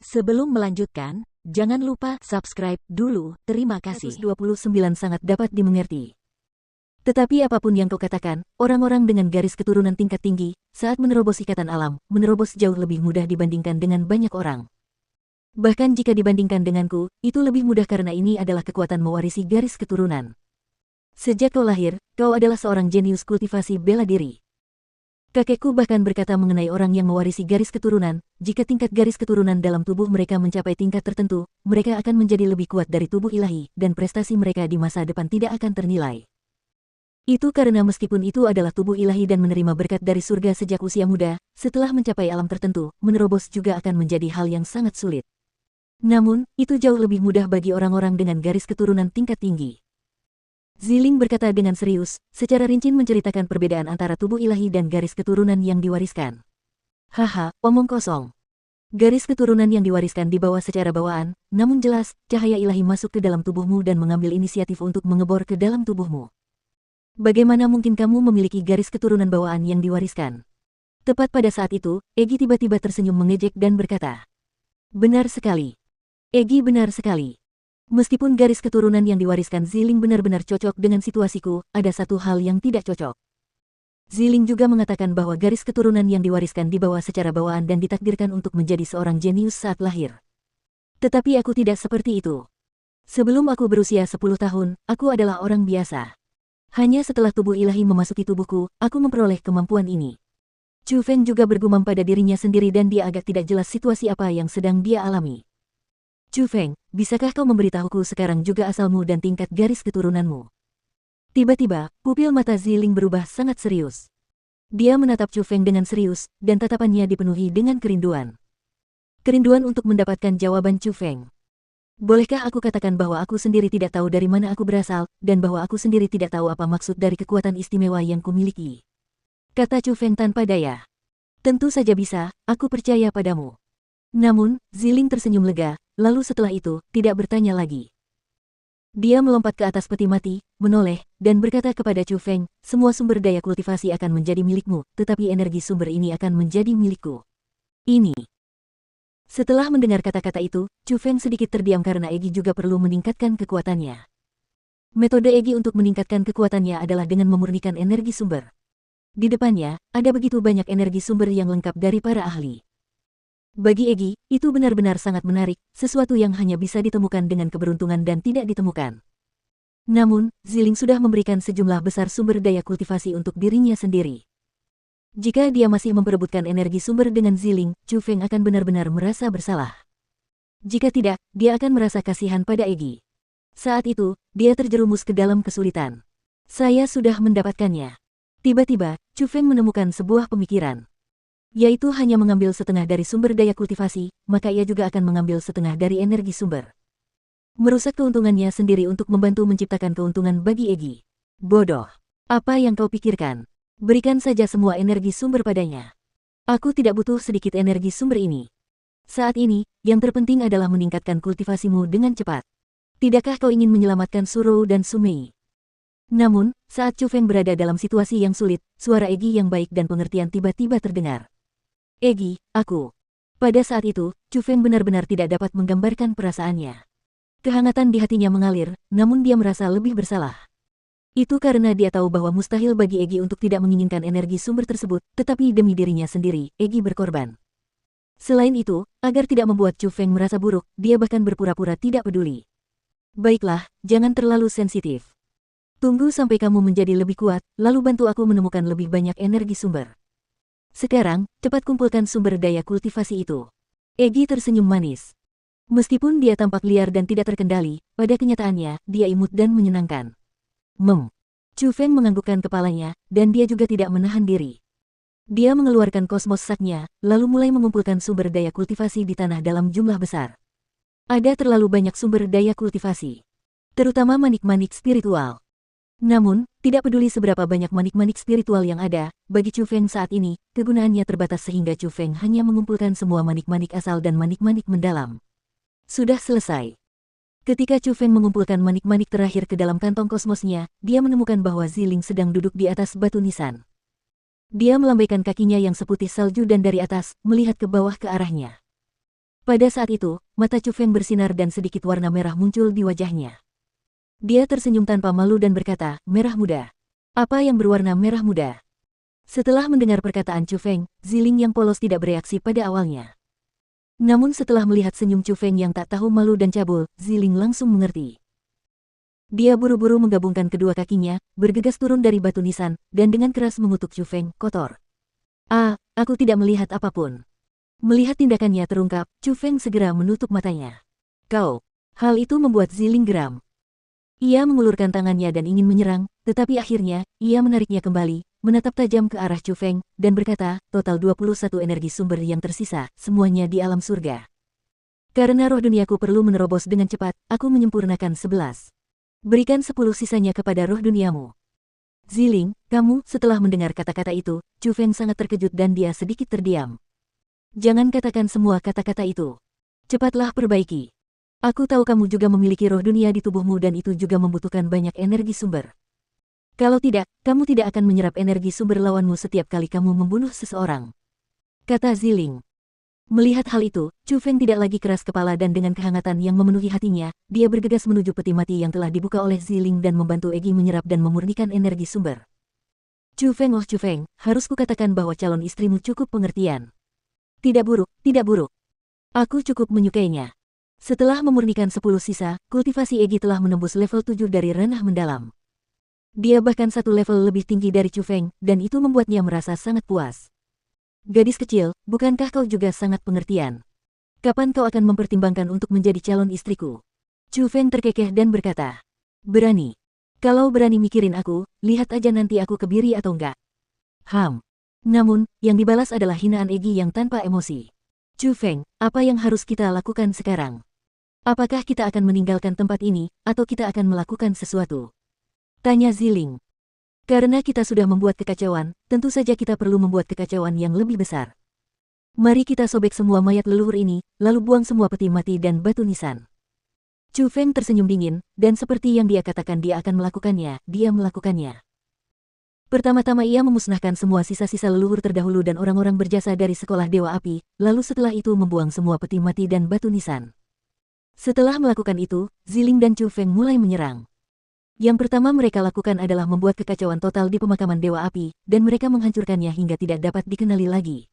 Sebelum melanjutkan, jangan lupa subscribe dulu. Terima kasih. 129 sangat dapat dimengerti. Tetapi apapun yang kau katakan, orang-orang dengan garis keturunan tingkat tinggi, saat menerobos ikatan alam, menerobos jauh lebih mudah dibandingkan dengan banyak orang. Bahkan jika dibandingkan denganku, itu lebih mudah karena ini adalah kekuatan mewarisi garis keturunan. Sejak kau lahir, kau adalah seorang jenius kultivasi bela diri. Kakekku bahkan berkata mengenai orang yang mewarisi garis keturunan, jika tingkat garis keturunan dalam tubuh mereka mencapai tingkat tertentu, mereka akan menjadi lebih kuat dari tubuh ilahi, dan prestasi mereka di masa depan tidak akan ternilai. Itu karena meskipun itu adalah tubuh ilahi dan menerima berkat dari surga sejak usia muda, setelah mencapai alam tertentu, menerobos juga akan menjadi hal yang sangat sulit. Namun, itu jauh lebih mudah bagi orang-orang dengan garis keturunan tingkat tinggi. Ziling berkata dengan serius, secara rinci menceritakan perbedaan antara tubuh ilahi dan garis keturunan yang diwariskan. Haha, omong kosong. Garis keturunan yang diwariskan dibawa secara bawaan, namun jelas, cahaya ilahi masuk ke dalam tubuhmu dan mengambil inisiatif untuk mengebor ke dalam tubuhmu. Bagaimana mungkin kamu memiliki garis keturunan bawaan yang diwariskan? Tepat pada saat itu, Egi tiba-tiba tersenyum mengejek dan berkata, "Benar sekali. Egi, benar sekali. Meskipun garis keturunan yang diwariskan Ziling benar-benar cocok dengan situasiku, ada satu hal yang tidak cocok." Ziling juga mengatakan bahwa garis keturunan yang diwariskan dibawa secara bawaan dan ditakdirkan untuk menjadi seorang jenius saat lahir. Tetapi aku tidak seperti itu. Sebelum aku berusia 10 tahun, aku adalah orang biasa. Hanya setelah tubuh ilahi memasuki tubuhku, aku memperoleh kemampuan ini. Chu Feng juga bergumam pada dirinya sendiri dan dia agak tidak jelas situasi apa yang sedang dia alami. "Chu Feng, bisakah kau memberitahuku sekarang juga asalmu dan tingkat garis keturunanmu?" Tiba-tiba, pupil mata Ziling berubah sangat serius. Dia menatap Chu Feng dengan serius, dan tatapannya dipenuhi dengan kerinduan. Kerinduan untuk mendapatkan jawaban Chu Feng. "Bolehkah aku katakan bahwa aku sendiri tidak tahu dari mana aku berasal, dan bahwa aku sendiri tidak tahu apa maksud dari kekuatan istimewa yang kumiliki?" kata Chu Feng tanpa daya. "Tentu saja bisa, aku percaya padamu." Namun, Ziling tersenyum lega, lalu setelah itu, tidak bertanya lagi. Dia melompat ke atas peti mati, menoleh, dan berkata kepada Chu Feng, "Semua sumber daya kultivasi akan menjadi milikmu, tetapi energi sumber ini akan menjadi milikku. Ini." Setelah mendengar kata-kata itu, Chu Feng sedikit terdiam karena Egi juga perlu meningkatkan kekuatannya. Metode Egi untuk meningkatkan kekuatannya adalah dengan memurnikan energi sumber. Di depannya, ada begitu banyak energi sumber yang lengkap dari para ahli. Bagi Egi, itu benar-benar sangat menarik, sesuatu yang hanya bisa ditemukan dengan keberuntungan dan tidak ditemukan. Namun, Ziling sudah memberikan sejumlah besar sumber daya kultivasi untuk dirinya sendiri. Jika dia masih memperebutkan energi sumber dengan Ziling, Chu Feng akan benar-benar merasa bersalah. Jika tidak, dia akan merasa kasihan pada Egi. Saat itu, dia terjerumus ke dalam kesulitan. "Saya sudah mendapatkannya." Tiba-tiba, Chu Feng menemukan sebuah pemikiran. Yaitu hanya mengambil setengah dari sumber daya kultivasi, maka ia juga akan mengambil setengah dari energi sumber. Merusak keuntungannya sendiri untuk membantu menciptakan keuntungan bagi Egi. Bodoh. Apa yang kau pikirkan? Berikan saja semua energi sumber padanya. Aku tidak butuh sedikit energi sumber ini. Saat ini, yang terpenting adalah meningkatkan kultivasimu dengan cepat. Tidakkah kau ingin menyelamatkan Surou dan Sumei? Namun, saat Chu Feng berada dalam situasi yang sulit, suara Egi yang baik dan pengertian tiba-tiba terdengar. "Egi, aku." Pada saat itu, Chu Feng benar-benar tidak dapat menggambarkan perasaannya. Kehangatan di hatinya mengalir, namun dia merasa lebih bersalah. Itu karena dia tahu bahwa mustahil bagi Egi untuk tidak menginginkan energi sumber tersebut, tetapi demi dirinya sendiri, Egi berkorban. Selain itu, agar tidak membuat Chu Feng merasa buruk, dia bahkan berpura-pura tidak peduli. "Baiklah, jangan terlalu sensitif. Tunggu sampai kamu menjadi lebih kuat, lalu bantu aku menemukan lebih banyak energi sumber. Sekarang, cepat kumpulkan sumber daya kultivasi itu." Egi tersenyum manis. Meskipun dia tampak liar dan tidak terkendali, pada kenyataannya, dia imut dan menyenangkan. Chu Feng menganggukkan kepalanya, dan dia juga tidak menahan diri. Dia mengeluarkan kosmos saknya, lalu mulai mengumpulkan sumber daya kultivasi di tanah dalam jumlah besar. Ada terlalu banyak sumber daya kultivasi, terutama manik-manik spiritual. Namun, tidak peduli seberapa banyak manik-manik spiritual yang ada, bagi Chu Feng saat ini, kegunaannya terbatas sehingga Chu Feng hanya mengumpulkan semua manik-manik asal dan manik-manik mendalam. Sudah selesai. Ketika Chu Feng mengumpulkan manik-manik terakhir ke dalam kantong kosmosnya, dia menemukan bahwa Ziling sedang duduk di atas batu nisan. Dia melambaikan kakinya yang seputih salju dan dari atas, melihat ke bawah ke arahnya. Pada saat itu, mata Chu Feng bersinar dan sedikit warna merah muncul di wajahnya. Dia tersenyum tanpa malu dan berkata, "Merah muda. Apa yang berwarna merah muda?" Setelah mendengar perkataan Chu Feng, Ziling yang polos tidak bereaksi pada awalnya. Namun setelah melihat senyum Chu Feng yang tak tahu malu dan cabul, Ziling langsung mengerti. Dia buru-buru menggabungkan kedua kakinya, bergegas turun dari batu nisan, dan dengan keras mengutuk Chu Feng, "Kotor. Ah, aku tidak melihat apapun." Melihat tindakannya terungkap, Chu Feng segera menutup matanya. "Kau." Hal itu membuat Ziling geram. Ia mengulurkan tangannya dan ingin menyerang, tetapi akhirnya, ia menariknya kembali, menatap tajam ke arah Chu Feng, dan berkata, "Total 21 energi sumber yang tersisa, semuanya di alam surga. Karena roh duniaku perlu menerobos dengan cepat, aku menyempurnakan 11. Berikan 10 sisanya kepada roh duniamu." "Ziling, kamu," setelah mendengar kata-kata itu, Chu Feng sangat terkejut dan dia sedikit terdiam. "Jangan katakan semua kata-kata itu. Cepatlah perbaiki. Aku tahu kamu juga memiliki roh dunia di tubuhmu dan itu juga membutuhkan banyak energi sumber. Kalau tidak, kamu tidak akan menyerap energi sumber lawanmu setiap kali kamu membunuh seseorang," kata Ziling. Melihat hal itu, Chu Feng tidak lagi keras kepala dan dengan kehangatan yang memenuhi hatinya, dia bergegas menuju peti mati yang telah dibuka oleh Ziling dan membantu Egi menyerap dan memurnikan energi sumber. "Chu Feng, oh Chu Feng, harus kukatakan bahwa calon istrimu cukup pengertian. Tidak buruk, tidak buruk. Aku cukup menyukainya." Setelah memurnikan 10 sisa, kultivasi Egi telah menembus level 7 dari ranah mendalam. Dia bahkan satu level lebih tinggi dari Chu Feng, dan itu membuatnya merasa sangat puas. "Gadis kecil, bukankah kau juga sangat pengertian? Kapan kau akan mempertimbangkan untuk menjadi calon istriku?" Chu Feng terkekeh dan berkata, "Berani. Kalau berani mikirin aku, lihat aja nanti aku kebiri atau enggak." Namun, yang dibalas adalah hinaan Egi yang tanpa emosi. "Chu Feng, apa yang harus kita lakukan sekarang? Apakah kita akan meninggalkan tempat ini, atau kita akan melakukan sesuatu?" tanya Ziling. "Karena kita sudah membuat kekacauan, tentu saja kita perlu membuat kekacauan yang lebih besar. Mari kita sobek semua mayat leluhur ini, lalu buang semua peti mati dan batu nisan." Chu Feng tersenyum dingin, dan seperti yang dia katakan dia akan melakukannya, dia melakukannya. Pertama-tama ia memusnahkan semua sisa-sisa leluhur terdahulu dan orang-orang berjasa dari sekolah Dewa Api, lalu setelah itu membuang semua peti mati dan batu nisan. Setelah melakukan itu, Ziling dan Chu Feng mulai menyerang. Yang pertama mereka lakukan adalah membuat kekacauan total di pemakaman Dewa Api, dan mereka menghancurkannya hingga tidak dapat dikenali lagi.